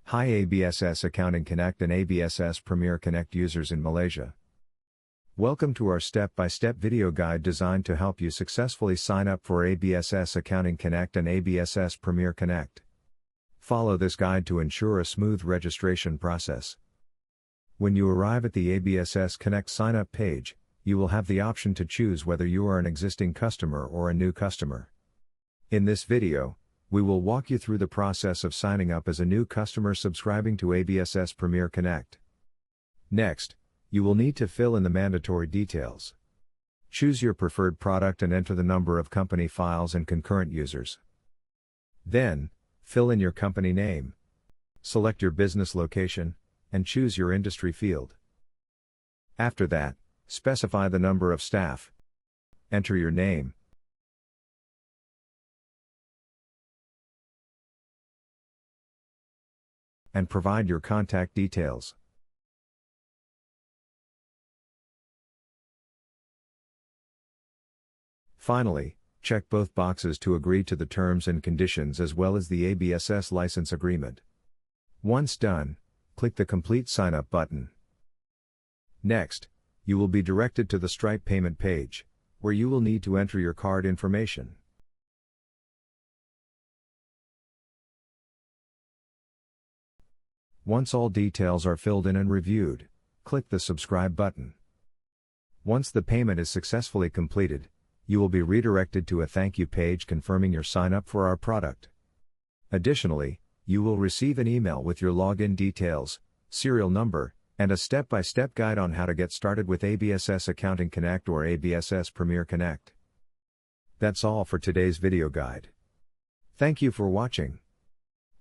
Hi ABSS Accounting Connect and ABSS Premier Connect users in Malaysia. Welcome to our step-by-step video guide designed to help you successfully sign up for ABSS Accounting Connect and ABSS Premier Connect. Follow this guide to ensure a smooth registration process. When you arrive at the ABSS Connect sign-up page, you will have the option to choose whether you are an existing customer or a new customer. In this video, we will walk you through the process of signing up as a new customer subscribing to ABSS Premier Connect. Next, you will need to fill in the mandatory details. Choose your preferred product and enter the number of company files and concurrent users. Then, fill in your company name. Select your business location, and choose your industry field. After that, specify the number of staff. Enter your name, and provide your contact details. Finally, check both boxes to agree to the terms and conditions as well as the ABSS license agreement. Once done, click the Complete Sign Up button. Next, you will be directed to the Stripe payment page, where you will need to enter your card information. Once all details are filled in and reviewed, click the Subscribe button. Once the payment is successfully completed, you will be redirected to a thank you page confirming your sign up for our product. Additionally, you will receive an email with your login details, serial number, and a step-by-step guide on how to get started with ABSS Accounting Connect or ABSS Premier Connect. That's all for today's video guide. Thank you for watching.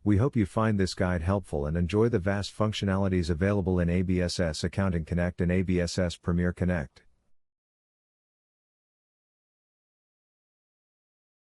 We hope you find this guide helpful and enjoy the vast functionalities available in ABSS Accounting Connect and ABSS Premier Connect.